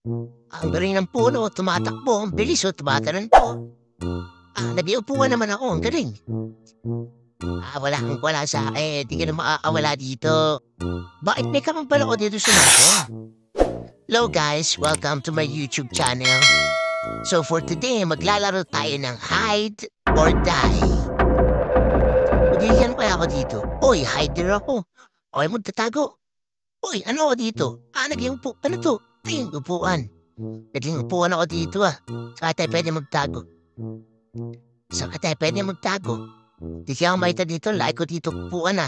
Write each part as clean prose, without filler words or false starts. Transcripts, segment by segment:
Ang galing ng puno, tumatakbo, ang bilis o, tumatalon po. Nabiupuan naman ako, ang galing. Wala kang wala sa akin, di ka na makakawala dito. Bakit may kamang ko dito sa natin? Hello guys, welcome to my YouTube channel. So for today, maglalaro tayo ng hide or die. Magigyan kaya ako dito. Oy, hider ako. Okay, magtatago. Oy, ano ako dito? Naging upo. Ano to? Tingin upuan. Naging upuan ako dito Saka tayo pwede magtago. Di siya ako makita dito. Like ko dito upuan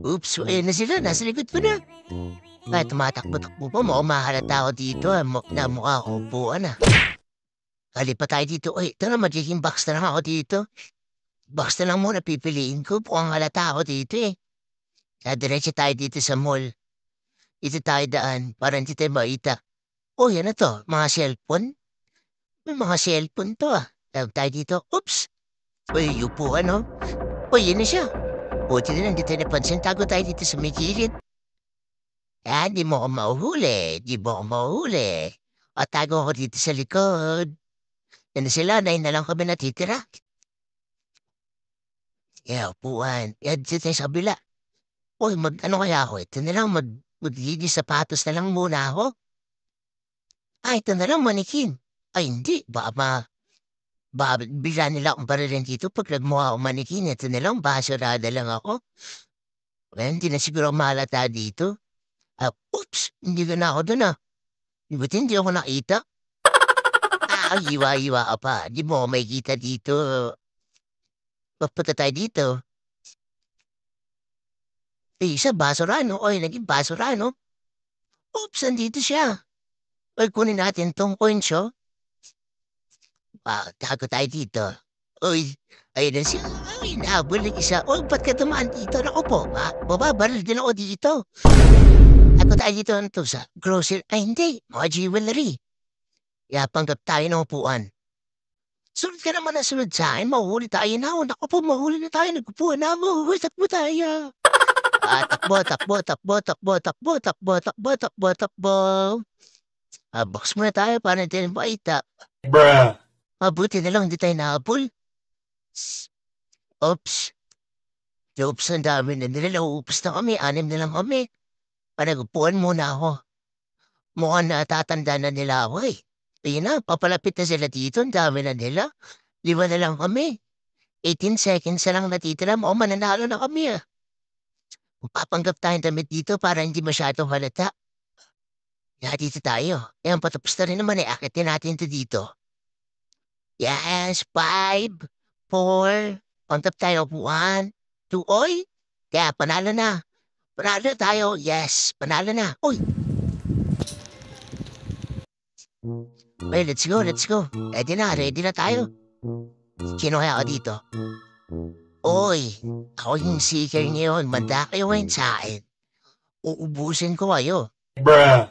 Oops, na sila. Nasa likod ko na. Tumatakbo-takbo po. Mukhang mahalata ako dito na mukha ako upuan Halipa tayo dito. Oy, ito na magiging box na lang ako dito. Box na lang muna pipiliin ko. Mukhang halata ako dito Diretso tayo dito sa mall. Ito tayo daan para hindi tayo makita. Oy, ano to? Mga cellphone? May mga cellphone to Tawag tayo dito. Oops! Uy, upuan Uy, yun na siya. Buti na lang, di tayo napansin. Tago tayo dito sa may gilid. Di mo ako mauhuli. Tago ako dito sa likod. Yan na sila, 9 na lang kami natitira. Upuan. Dito tayo sa kabila. Uy, ano kaya ako? Ito na lang, maglilinis sapatos na lang muna ako. Ito na lang, manikin. Hindi. Baka bigla nila akong barilin dito pag nagmukha akong manikin. Ito na lang, basurada lang ako. Hindi na siguro malata dito. Oops, hindi ka na ako dun Ba't hindi ako nakita? Iwa-iwa ka pa. Di mo ako makikita dito. Papunta tayo dito. Isa, basurano. Oy, naging basurano. Oops, andito siya. Oy, kunin natin tong coins, tago tayo dito. Uy, ayun na siya. Ay, nahabol ng isa. Uy, ba't ka dumaan dito? Naku po, babaril din ako dito. Ako tayo dito sa grocery. Hindi, mga jewelry. Panggap tayo ng upuan. Sunod ka naman na sunod sa akin. Mahuhuli tayo na. Naku po, mahuli na tayo. Nagpupuan na mo. Takbo tayo. Takbo. Box muna tayo para natin makita. Bruh. Mabuti na lang, hindi tayo nahabol. Oops. Oops, ang dami na nila. Nauupos na kami. 6 na lang kami. Panagupuan muna ako. Mukhang natatanda na nila ako Ayun na, papalapit na sila dito. Ang dami na nila. 5 na lang kami. 18 seconds na lang natitira. Mukhang mananalo na kami Papanggap tayong damit dito para hindi masyadong halata. Dito tayo. Patapos na rin naman akitin natin ito dito. Yes, 5, 4, on top tayo, 1, 2, oy! Kaya, panalo na. Panalo tayo, yes, panalo na. Uy! Okay, let's go. Ready na tayo. Sino kaya ako dito? Oy, ako yung seeker ngayon. Manda kayo ngayon sa akin. Uubusin ko kayo. Bruh.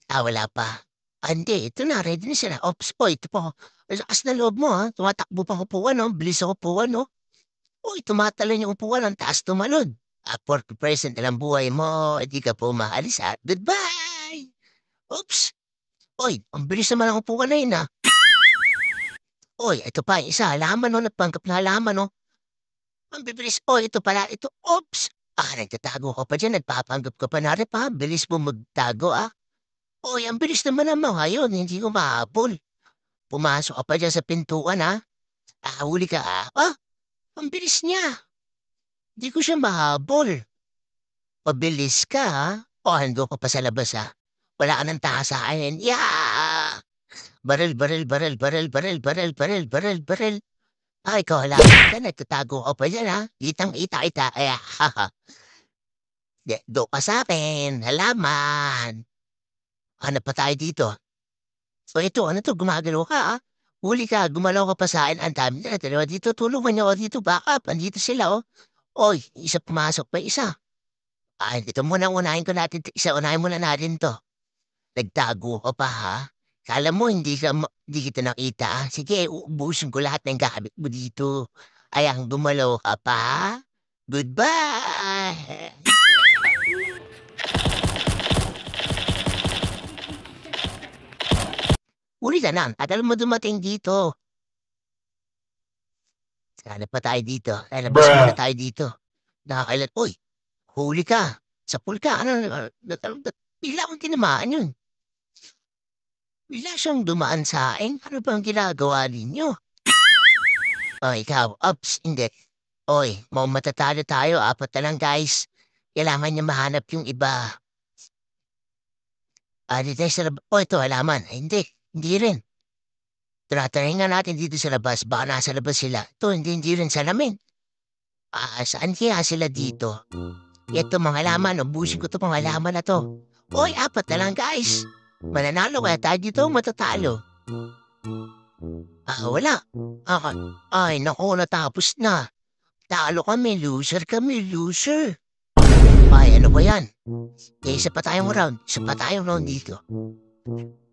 Wala pa. Hindi, ito na, ready na sila. Ops, ito po. Lakas na loob mo Tumatakbo pang upuan Bilis ang upuan Uy, tumatalon yung upuan. Ang taas tumalon. For the present na lang buhay mo. Hindi ka po maalis Goodbye! Oops! Uy, ang bilis naman ang upuan na yun Uy, ito pa, isa. Halaman nagpanggap na halaman Ang bibilis. Ito pala. Ito, oops! Nagtatago ka pa dyan. Nagpapanggap ka pa na rin Bilis mo magtago Uy, ang bilis naman ang mga yun. Hindi ko mahabol. Pumasok ka pa dyan sa pintuan huli ka ang bilis niya. Hindi ko siya mahabol. Pabilis ka hando ka pa sa labas Wala ka nang takas sa akin. Baril. Ikaw ka. Nagtatago ka pa dyan Itang-ita kita. Do ka sa akin. Halaman. Hanap pa tayo dito. So ito, ano to? Gumagalaw ka Huli ka, gumalaw ka pa sa akin. Ang dami na. Dalawa dito, tulungan niyo ako dito. Backup, andito sila Oy, isa pumasok pa isa. Ito muna, unahin ko natin. Unahin muna natin to. Nagtago ka pa Kala mo, hindi kita nakita Sige, uubusin ko lahat ng gamit mo dito. Ang gumalaw ka pa Goodbye! huli ka na. Ang tagal mo dumating dito. Hanap pa tayo dito. Lalabas muna tayo dito. Nakakailan. Uy, huli ka. Sapul ka. Bigla akong tinamaan yun. Bigla siyang dumaan sa akin. Ano bang ginagawa ninyo? O, ikaw. Ups, hindi. Oy, matatalo tayo. Apat na lang, guys. Kailangan niya mahanap yung iba. Dito tayo sa labas. Oh, ito, halaman. Ay, hindi. Hindi rin. Tratry nga natin dito sa labas. Baka nasa labas sila. Ito, hindi rin salamin. Saan kaya sila dito? Ito, mga halaman. Ubusin ko to mga halaman na to. Oy, apat na lang, guys. Mananalo kaya tayo dito matatalo. Wala. Ay, naku, natapos na. Talo kami, loser. Ay, ano ba yan? Isa pa tayong round dito.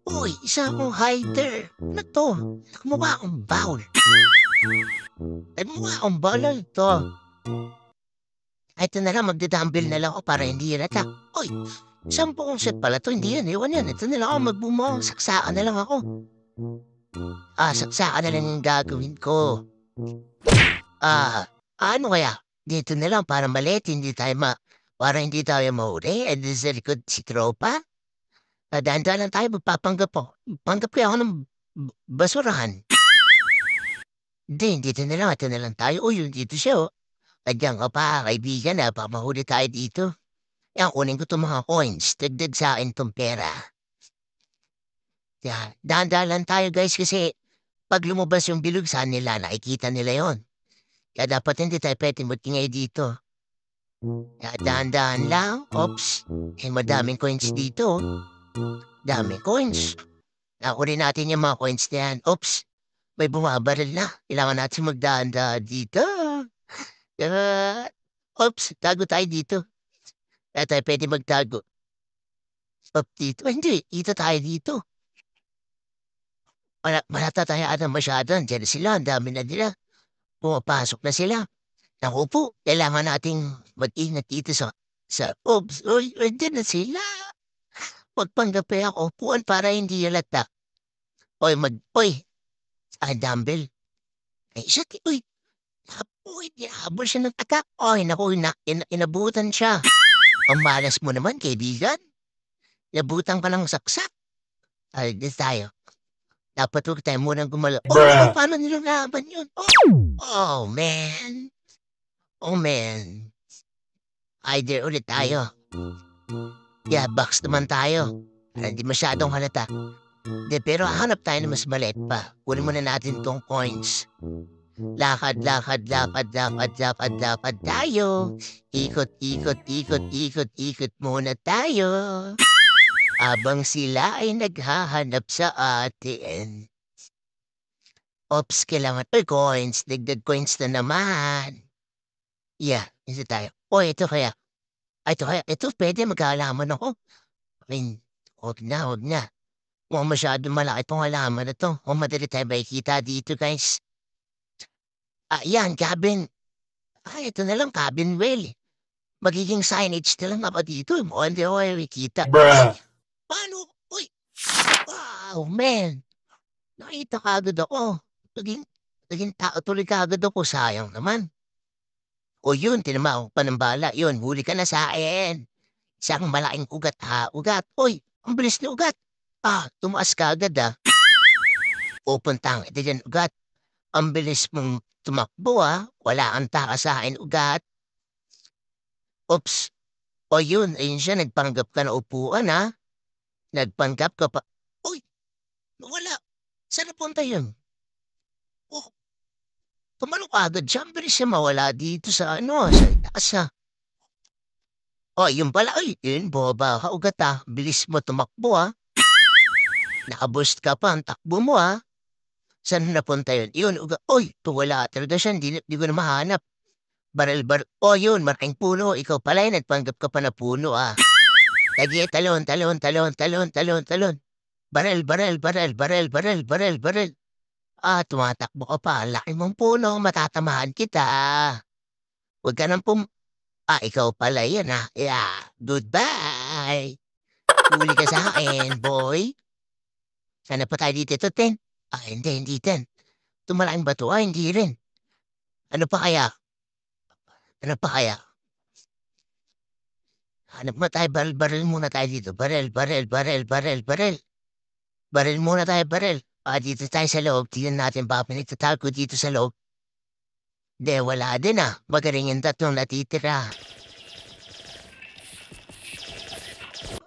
Uy, isa akong hider. Ano to? Nakamukha akong bowl. Nakamukha akong bowl lang ito. Ito na lang, magdadumbbell na lang ako para hindi yata. Uy, 10 set pala to, hindi yan, iwan yan. Ito na lang ako, magbumaw, saksaan na lang ako. Saksaan na lang yung gagawin ko. Ano kaya? Dito na lang para maliit, para hindi tayo mahuli. And sa likod si tropa. Dahan-dahan lang tayo, magpapanggap po. Panggap kaya ako ng basurahan. Hindi, dito na lang, ito na lang tayo. Uy, dito siya, oh. Lagyan ka pa, kaibigan, baka mahuli tayo dito. Yan, kunin ko itong mga coins. Dagdag sa akin itong pera. Yan, dahan-dahan lang tayo, guys, kasi pag lumabas yung bilog saan nila, nakikita nila yon. Kaya dapat hindi tayo pwede magtingay dito. Kaya dahan-dahan lang. Oops. Madaming coins dito. Daming coins. Nakunin natin yung mga coins na yan. Oops. May bumabaril na. Kailangan natin magdahan-dahan dito. Oops. Tago tayo dito. Kaya tayo pwede magtago. Up dito. Hindi. Dito tayo dito. Malata tayo masyado. Diyan sila. Ang dami na nila. Pumapasok na sila. Naku po, kailangan nating mag-ingat dito oops, dyan na sila. Magpanggapi ako, upuan para hindi yalata. Dumbbell. Ay, nahabol siya ng attack. Naku, inabutan siya. Ang malas mo naman, kaibigan. Inabutan ka ng saksak. Dito tayo. Dapat huwag tayo munang gumalaw. Paano nilalaban yun? Oh, man. Hider ulit tayo. Yeah, box naman tayo. Para hindi masyadong halata. Pero hanap tayo na mas maliit pa. Kunin muna natin tong coins. Lakad tayo. Ikot muna tayo. Habang sila ay naghahanap sa atin. Oops, kailangan. Coins. Dagdag coins na naman. Yeah, ito tayo. Ito kaya. Ito pwede mag-halaman ako. Huwag na. Mukhang masyadong malaki itong halaman na to. Madali tayo makikita dito, guys. Yan, cabin. Ito na lang, cabin well. Magiging signage na lang ako dito. Mukhang hindi ako makikita. Paano? Uy! Wow, man! Nakita ka agad ako. Naging tao tuloy ka agad ako. Sayang naman. Yun, tinama ko pa ng bala. Yun, huli ka na sa akin. Isang malaking ugat, ugat. Ang bilis ni ugat. Tumaas ka agad, Pupuntang, ito dyan, ugat. Ang bilis mong tumakbo, Wala kang taka sa akin, ugat. Oops. Yun, ayun siya, nagpanggap ka na upuan, Nagpanggap ka pa. Wala. Saan napunta yun? Tumalo ka agad siya. Ang bilis siya mawala dito sa sa itaas, yun pala. Yun, boba ka ugat, Bilis mo tumakbo, Nakaboost ka pa ang takbo mo, Saan napunta yun? Yun, ugat. Wala talaga siya. Di ko na mahanap. Baril. Yun, malaking puno. Ikaw pala yun, nagpanggap ka pa na puno, Lagi, talon. Baril. Tumatakbo ka pa. Laki mong puno. Matatamahan kita, Huwag ka nang ikaw pala yan, Yeah, goodbye. Huli ka sa akin, boy. Sana pa tayo dito, Ten. Ah, hindi, Ten. Ito malaking bato, hindi rin. Ano pa kaya? Ano pa kaya? Hanap mo tayo, baril muna tayo dito. Baril. Baril muna tayo, baril. Ah, dito tayo sa loob. Tingnan natin baka pinagtatago dito sa loob. Hindi, wala din Magaling yung tatlong natitira.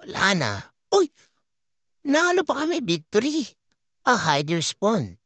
Wala na. Uy! Naano pa kami, victory. Hider spawn.